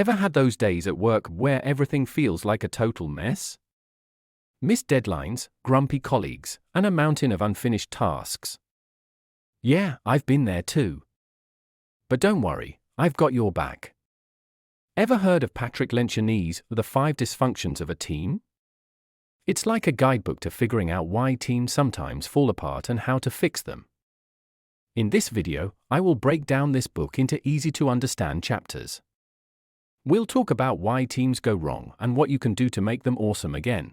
Ever had those days at work where everything feels like a total mess? Missed deadlines, grumpy colleagues, and a mountain of unfinished tasks. Yeah, I've been there too. But don't worry, I've got your back. Ever heard of Patrick Lencioni's The 5 Dysfunctions of a Team? It's like a guidebook to figuring out why teams sometimes fall apart and how to fix them. In this video, I will break down this book into easy-to-understand chapters. We'll talk about why teams go wrong and what you can do to make them awesome again.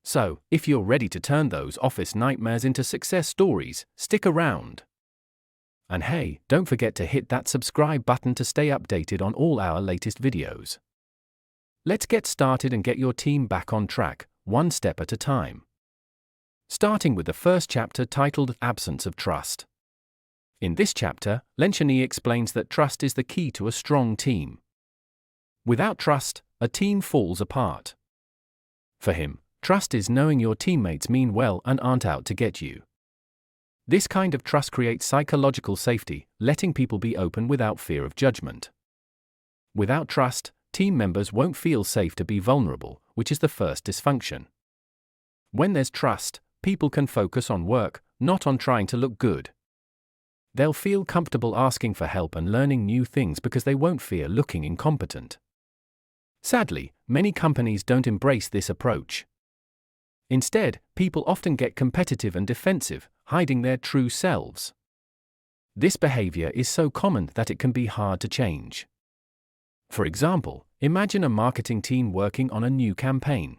So, if you're ready to turn those office nightmares into success stories, stick around. And hey, don't forget to hit that subscribe button to stay updated on all our latest videos. Let's get started and get your team back on track, one step at a time. Starting with the first chapter titled Absence of Trust. In this chapter, Lencioni explains that trust is the key to a strong team. Without trust, a team falls apart. For him, trust is knowing your teammates mean well and aren't out to get you. This kind of trust creates psychological safety, letting people be open without fear of judgment. Without trust, team members won't feel safe to be vulnerable, which is the first dysfunction. When there's trust, people can focus on work, not on trying to look good. They'll feel comfortable asking for help and learning new things because they won't fear looking incompetent. Sadly, many companies don't embrace this approach. Instead, people often get competitive and defensive, hiding their true selves. This behavior is so common that it can be hard to change. For example, imagine a marketing team working on a new campaign.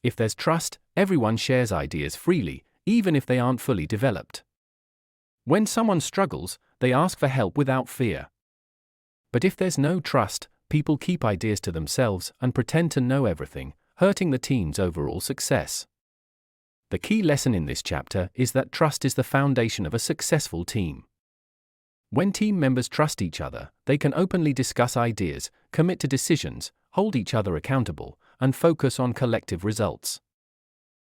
If there's trust, everyone shares ideas freely, even if they aren't fully developed. When someone struggles, they ask for help without fear. But if there's no trust, people keep ideas to themselves and pretend to know everything, hurting the team's overall success. The key lesson in this chapter is that trust is the foundation of a successful team. When team members trust each other, they can openly discuss ideas, commit to decisions, hold each other accountable, and focus on collective results.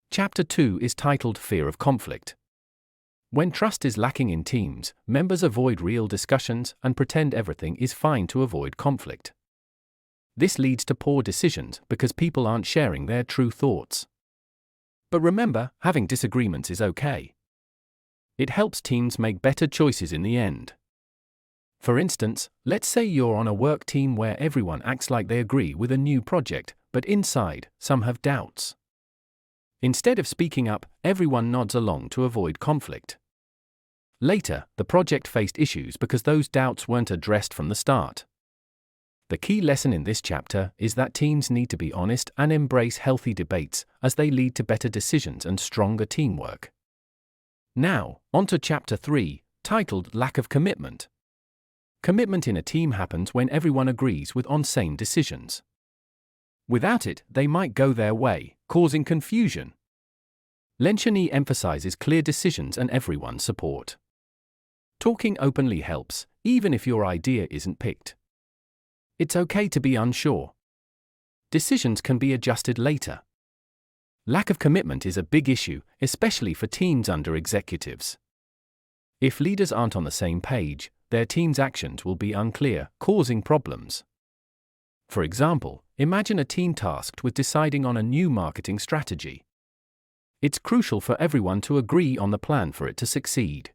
Chapter 2 is titled Fear of Conflict. When trust is lacking in teams, members avoid real discussions and pretend everything is fine to avoid conflict. This leads to poor decisions because people aren't sharing their true thoughts. But remember, having disagreements is okay. It helps teams make better choices in the end. For instance, let's say you're on a work team where everyone acts like they agree with a new project, but inside, some have doubts. Instead of speaking up, everyone nods along to avoid conflict. Later, the project faced issues because those doubts weren't addressed from the start. The key lesson in this chapter is that teams need to be honest and embrace healthy debates, as they lead to better decisions and stronger teamwork. Now, on to Chapter 3, titled Lack of Commitment. Commitment in a team happens when everyone agrees on same decisions. Without it, they might go their way, causing confusion. Lencioni emphasizes clear decisions and everyone's support. Talking openly helps, even if your idea isn't picked. It's okay to be unsure. Decisions can be adjusted later. Lack of commitment is a big issue, especially for teams under executives. If leaders aren't on the same page, their team's actions will be unclear, causing problems. For example, imagine a team tasked with deciding on a new marketing strategy. It's crucial for everyone to agree on the plan for it to succeed.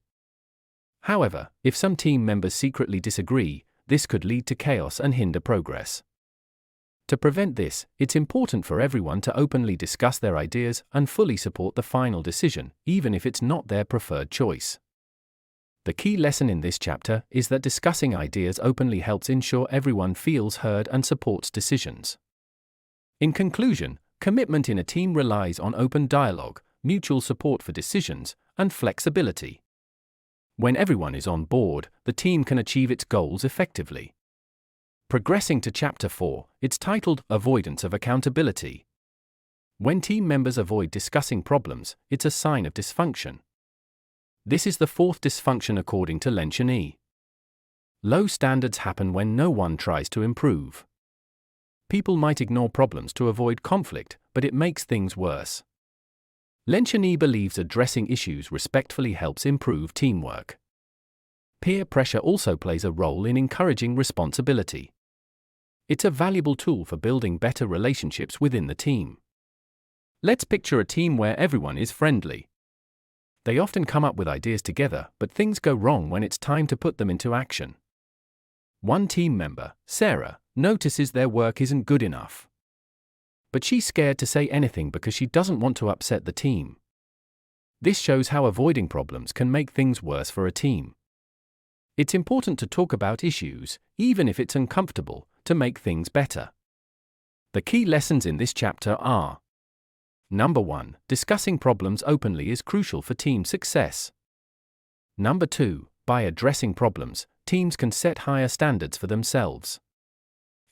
However, if some team members secretly disagree, this could lead to chaos and hinder progress. To prevent this, it's important for everyone to openly discuss their ideas and fully support the final decision, even if it's not their preferred choice. The key lesson in this chapter is that discussing ideas openly helps ensure everyone feels heard and supports decisions. In conclusion, commitment in a team relies on open dialogue, mutual support for decisions, and flexibility. When everyone is on board, the team can achieve its goals effectively. Progressing to Chapter 4, it's titled Avoidance of Accountability. When team members avoid discussing problems, it's a sign of dysfunction. This is the fourth dysfunction according to Lencioni. Low standards happen when no one tries to improve. People might ignore problems to avoid conflict, but it makes things worse. Lencioni believes addressing issues respectfully helps improve teamwork. Peer pressure also plays a role in encouraging responsibility. It's a valuable tool for building better relationships within the team. Let's picture a team where everyone is friendly. They often come up with ideas together, but things go wrong when it's time to put them into action. One team member, Sarah, notices their work isn't good enough. But she's scared to say anything because she doesn't want to upset the team. This shows how avoiding problems can make things worse for a team. It's important to talk about issues, even if it's uncomfortable, to make things better. The key lessons in this chapter are: Number 1. Discussing problems openly is crucial for team success. Number 2. By addressing problems, teams can set higher standards for themselves.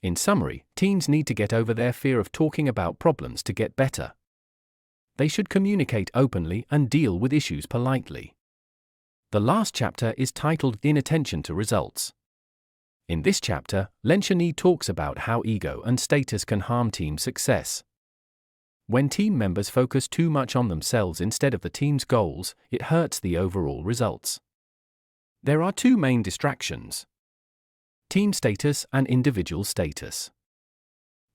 In summary, teams need to get over their fear of talking about problems to get better. They should communicate openly and deal with issues politely. The last chapter is titled Inattention to Results. In this chapter, Lencioni talks about how ego and status can harm team success. When team members focus too much on themselves instead of the team's goals, it hurts the overall results. There are two main distractions: team status and individual status.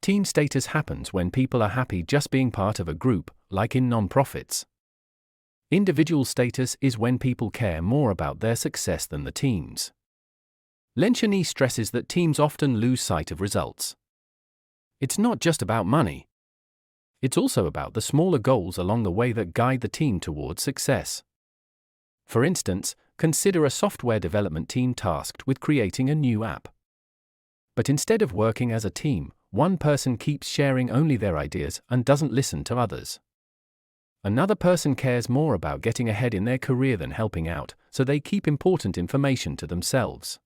Team status happens when people are happy just being part of a group, like in non-profits. Individual status is when people care more about their success than the team's. Lencioni stresses that teams often lose sight of results. It's not just about money. It's also about the smaller goals along the way that guide the team towards success. For instance, consider a software development team tasked with creating a new app. But instead of working as a team, one person keeps sharing only their ideas and doesn't listen to others. Another person cares more about getting ahead in their career than helping out, so they keep important information to themselves.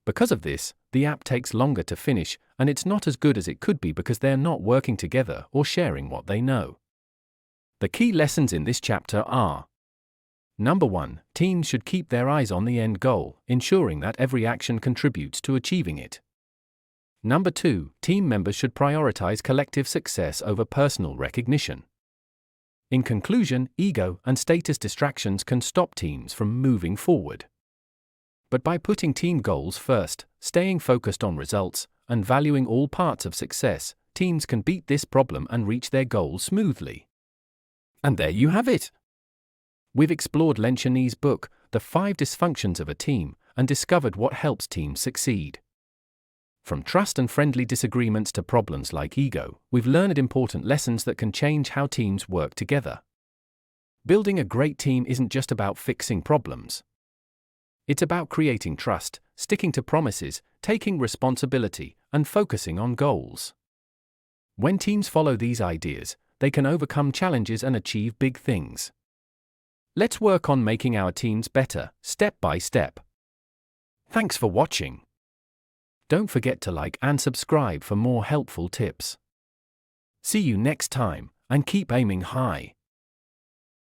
Because of this, the app takes longer to finish, and it's not as good as it could be because they're not working together or sharing what they know. The key lessons in this chapter are: Number 1. Teams should keep their eyes on the end goal, ensuring that every action contributes to achieving it. Number 2. Team members should prioritize collective success over personal recognition. In conclusion, ego and status distractions can stop teams from moving forward. But by putting team goals first, staying focused on results, and valuing all parts of success, teams can beat this problem and reach their goals smoothly. And there you have it! We've explored Lencioni's book, The Five Dysfunctions of a Team, and discovered what helps teams succeed. From trust and friendly disagreements to problems like ego, we've learned important lessons that can change how teams work together. Building a great team isn't just about fixing problems. It's about creating trust, sticking to promises, taking responsibility, and focusing on goals. When teams follow these ideas, they can overcome challenges and achieve big things. Let's work on making our teams better, step by step. Thanks for watching. Don't forget to like and subscribe for more helpful tips. See you next time, and keep aiming high.